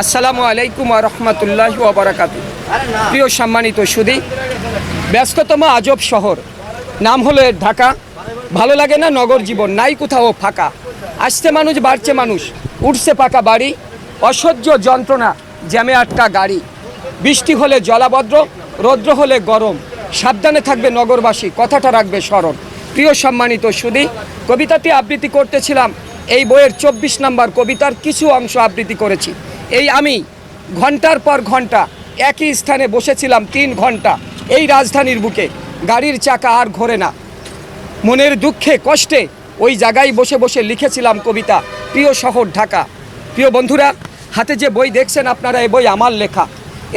আসসালামু আলাইকুম ওয়া রাহমাতুল্লাহি ওয়া বারাকাতুহু। প্রিয় সম্মানিত সুধী, ব্যস্ততম আজব শহর, নাম হলো এর ঢাকা। ভালো লাগে না নগর জীবন, নাই কোথাও ফাঁকা। আসছে মানুষ, বাড়ছে মানুষ, উঠছে পাকা বাড়ি, অসহ্য যন্ত্রণা, জ্যামে আটকা গাড়ি। বৃষ্টি হলে জলাবদ্র, রৌদ্র হলে গরম, সাবধানে থাকবে নগরবাসী, কথাটা রাখবে স্মরণ। প্রিয় সম্মানিত সুধী, কবিতাটি আবৃত্তি করতেছিলাম। এই বইয়ের 24 নম্বর কবিতার কিছু অংশ আবৃত্তি করেছি। এই আমি ঘন্টার পর ঘন্টা একই স্থানে বসেছিলাম 3 ঘন্টা। এই রাজধানীর বুকে গাড়ির চাকা আর ঘোরে না, মনের দুঃখে কষ্টে ওই জায়গায় বসে বসে লিখেছিলাম কবিতা। প্রিয় শহর ঢাকা। প্রিয় বন্ধুরা, হাতে যে বই দেখছেন আপনারা, এই বই আমার লেখা।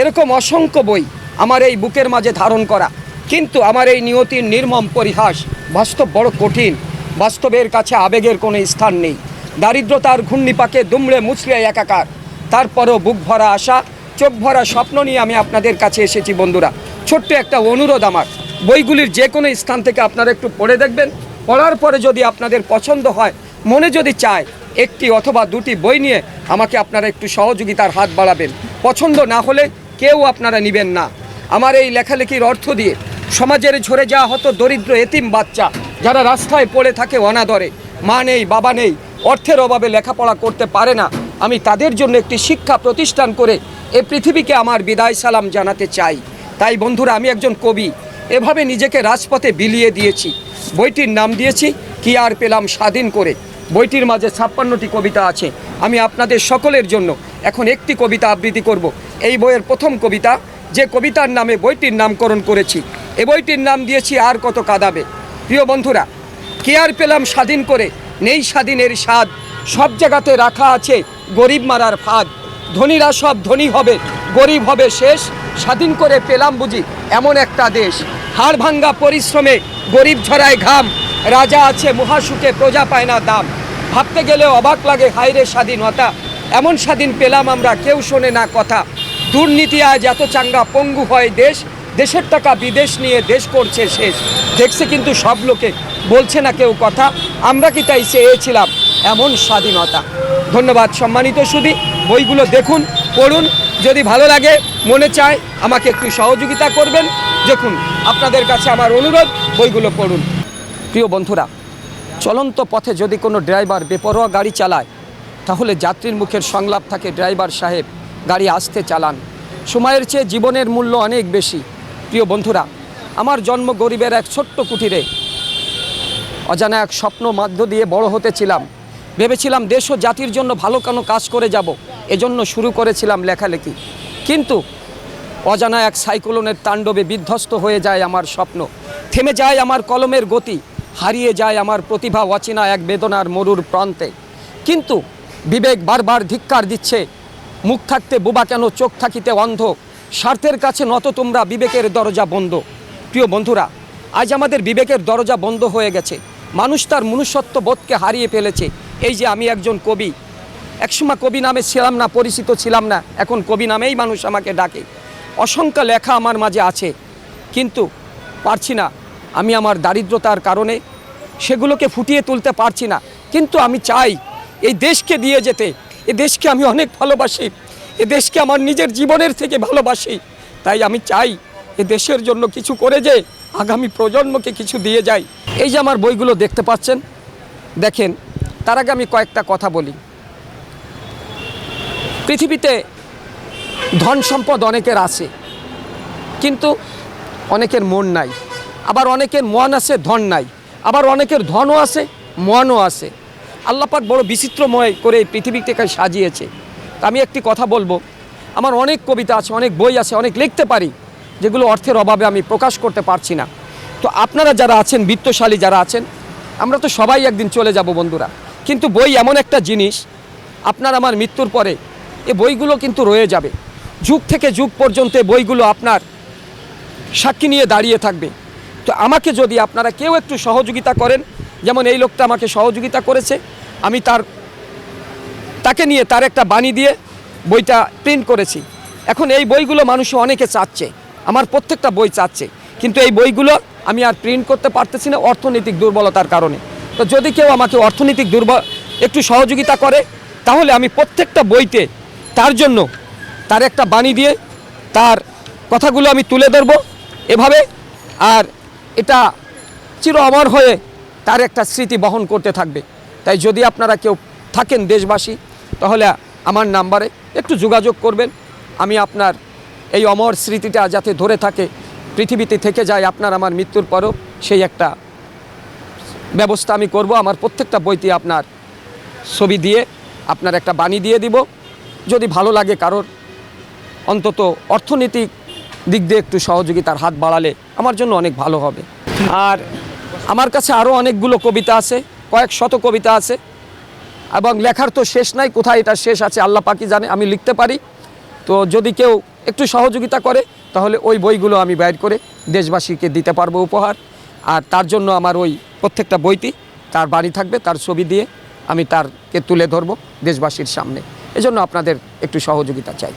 এরকম অসংখ্য বই আমার এই বুকের মাঝে ধারণ করা, কিন্তু আমার এই নিয়তির নির্মম পরিহাস। বাস্তব বড় কঠিন, বাস্তবের কাছে আবেগের কোনো স্থান নেই। দারিদ্রতার ঘূর্ণিপাকে দুমড়ে মুচড়ে একাকার, তারপরেও বুক ভরা আশা, চোখ ভরা স্বপ্ন নিয়ে আমি আপনাদের কাছে এসেছি। বন্ধুরা, ছোট্ট একটা অনুরোধ আমার, বইগুলির যে কোনো স্থান থেকে আপনারা একটু পড়ে দেখবেন। পড়ার পরে যদি আপনাদের পছন্দ হয়, মনে যদি চায়, একটি অথবা দুটি বই নিয়ে আমাকে আপনারা একটু সহযোগিতার হাত বাড়াবেন। পছন্দ না হলে কেউ আপনারা নেবেন না। আমার এই লেখালেখির অর্থ দিয়ে সমাজের ঝরে যাওয়া হতো দরিদ্র এতিম বাচ্চা, যারা রাস্তায় পড়ে থাকে অনাদরে, মা নেই, বাবা নেই, অর্থের অভাবে লেখাপড়া করতে পারে না। আমি তাদের জন্য একটি শিক্ষা প্রতিষ্ঠান করে এ পৃথিবীকে আমার বিদায় সালাম জানাতে চাই। তাই বন্ধুরা, আমি একজন কবি, এভাবে নিজেকে রাজপথে বিলিয়ে দিয়েছি। বইটির নাম দিয়েছি কি আর পেলাম স্বাধীন করে। বইটির মাঝে 56টি কবিতা আছে। আমি আপনাদের সকলের জন্য এখন একটি কবিতা আবৃত্তি করব। এই বইয়ের প্রথম কবিতা, যে কবিতার নামে বইটির নামকরণ করেছি। এ বইটির নাম দিয়েছি আর কত কাঁদাবে। প্রিয় বন্ধুরা, কি আর পেলাম স্বাধীন করে, নেই স্বাধীনের স্বাদ, সব জায়গাতে রাখা আছে গরিব মারার ফাঁদ। ধনীরা সব ধনী হবে, গরিব হবে শেষ, স্বাধীন করে পেলাম বুঝি এমন একটা দেশ। হাড় ভাঙ্গা পরিশ্রমে গরিব ঝরায় ঘাম, রাজা আছে মহাসুখে প্রজা পায় না দাম। ভাবতে গেলে অবাক লাগে, হায়রে স্বাধীনতা, এমন স্বাধীন পেলাম আমরা, কেউ শোনে না কথা। দুর্নীতি আজ এত চাঙ্গা, পঙ্গু হয় দেশ, দেশের টাকা বিদেশ নিয়ে দেশ করছে শেষ। দেখছে কিন্তু সব লোকে, বলছে না কেউ কথা, আমরা কি তাই চেয়েছিলাম এমন স্বাধীনতা। ধন্যবাদ সম্মানিত সুধী, বইগুলো দেখুন, পড়ুন। যদি ভালো লাগে, মনে চায়, আমাকে একটু সহযোগিতা করবেন। দেখুন, আপনাদের কাছে আমার অনুরোধ, বইগুলো পড়ুন। প্রিয় বন্ধুরা, চলন্ত পথে যদি কোনো ড্রাইভার বেপরোয়া গাড়ি চালায়, তাহলে যাত্রীর মুখের সংলাপ থাকে, ড্রাইভার সাহেব গাড়ি আস্তে চালান। সময়ের চেয়ে জীবনের মূল্য অনেক বেশি। প্রিয় বন্ধুরা, আমার জন্ম গরিবের এক ছোট্ট কুটিরে। অজানা এক স্বপ্ন মধ্য দিয়ে বড় হতেছিলাম। ভেবেছিলাম দেশ ও জাতির জন্য ভালো কোনো কাজ করে যাব, এজন্য শুরু করেছিলাম লেখালেখি। কিন্তু অজানা এক সাইক্লোনের তাণ্ডবে বিধ্বস্ত হয়ে যায় আমার স্বপ্ন, থেমে যায় আমার কলমের গতি, হারিয়ে যায় আমার প্রতিভা অচেনা এক বেদনার মরুর প্রান্তে। কিন্তু বিবেক বারবার ধিক্কার দিচ্ছে, মুখ থাকতে বোবা কেন, চোখ থাকিতে অন্ধ, স্বার্থের কাছে নত তোমরা, বিবেকের দরজা বন্ধ। প্রিয় বন্ধুরা, আজ আমাদের বিবেকের দরজা বন্ধ হয়ে গেছে। মানুষ তার মনুষ্যত্ব বোধকে হারিয়ে ফেলেছে। এই যে আমি একজন কবি, একসময় কবি নামে ছিলাম না, পরিচিত ছিলাম না, এখন কবি নামেই মানুষ আমাকে ডাকে। অসংখ্য লেখা আমার মাঝে আছে, কিন্তু পারছি না। আমি আমার দারিদ্রতার কারণে সেগুলোকে ফুটিয়ে তুলতে পারছি না। কিন্তু আমি চাই এই দেশকে দিয়ে যেতে। এ দেশকে আমি অনেক ভালোবাসি, এ দেশকে আমার নিজের জীবনের থেকে ভালোবাসি। তাই আমি চাই এ দেশের জন্য কিছু করে যে আগামী প্রজন্মকে কিছু দিয়ে যাই। এই যে আমার বইগুলো দেখতে পাচ্ছেন, দেখেন। তার আগে আমি কয়েকটা কথা বলি। পৃথিবীতে ধন সম্পদ অনেকের আছে, কিন্তু অনেকের মন নাই। আবার অনেকের মন আছে, ধন নাই। আবার অনেকের ধনও আছে, মনও আছে। আল্লাহ পাক বড় বিচিত্রময় করে এই পৃথিবীটাকে সাজিয়েছে। তা আমি একটি কথা বলবো, আমার অনেক কবিতা আছে, অনেক বই আছে, অনেক লিখতে পারি, যেগুলো অর্থের অভাবে আমি প্রকাশ করতে পারছি না। তো আপনারা যারা আছেন, বিত্তশালী যারা আছেন, আমরা তো সবাই একদিন চলে যাব বন্ধুরা। কিন্তু বই এমন একটা জিনিস, আপনার আমার মৃত্যুর পরে এ বইগুলো কিন্তু রয়ে যাবে। যুগ থেকে যুগ পর্যন্ত বইগুলো আপনার সাক্ষী নিয়ে দাঁড়িয়ে থাকবে। তো আমাকে যদি আপনারা কেউ একটু সহযোগিতা করেন, যেমন এই লোকটা আমাকে সহযোগিতা করেছে, আমি তাকে নিয়ে তার একটা বাণী দিয়ে বইটা প্রিন্ট করেছি। এখন এই বইগুলো মানুষ অনেকে চাচ্ছে, আমার প্রত্যেকটা বই চাচ্ছে, কিন্তু এই বইগুলো আমি আর প্রিন্ট করতে পারতেছি না অর্থনৈতিক দুর্বলতার কারণে। তো যদি কেউ আমাকে অর্থনৈতিক একটু সহযোগিতা করে, তাহলে আমি প্রত্যেকটা বইতে তার জন্য তার একটা বাণী দিয়ে তার কথাগুলো আমি তুলে ধরব এভাবে, আর এটা চির অমর হয়ে তার একটা স্মৃতি বহন করতে থাকবে। তাই যদি আপনারা কেউ থাকেন দেশবাসী, তাহলে আমার নাম্বারে একটু যোগাযোগ করবেন। আমি আপনার এই অমর স্মৃতিটা যাতে ধরে থাকে, পৃথিবীতে থেকে যায় আপনার আমার মৃত্যুর পরও, সেই একটা ব্যবস্থা আমি করব। আমার প্রত্যেকটা বইতে আপনার ছবি দিয়ে আপনার একটা বাণী দিয়ে দিব। যদি ভালো লাগে কারোর, অন্তত অর্থনৈতিক দিক দিয়ে একটু সহযোগিতার হাত বাড়ালে আমার জন্য অনেক ভালো হবে। আর আমার কাছে আরও অনেকগুলো কবিতা আছে, কয়েক শত কবিতা আছে, এবং লেখার তো শেষ নাই, কোথায় এটা শেষ আছে আল্লাহ পাকই জানে। আমি লিখতে পারি, তো যদি কেউ একটু সহযোগিতা করে তাহলে ওই বইগুলো আমি বাইর করে দেশবাসীকে দিতে পারবো উপহার। আর তার জন্য আমার ওই প্রত্যেকটা বইটি তার বাড়ি থাকবে, তার ছবি দিয়ে আমি তারকে তুলে ধরবো দেশবাসীর সামনে। এজন্য আপনাদের একটু সহযোগিতা চাই।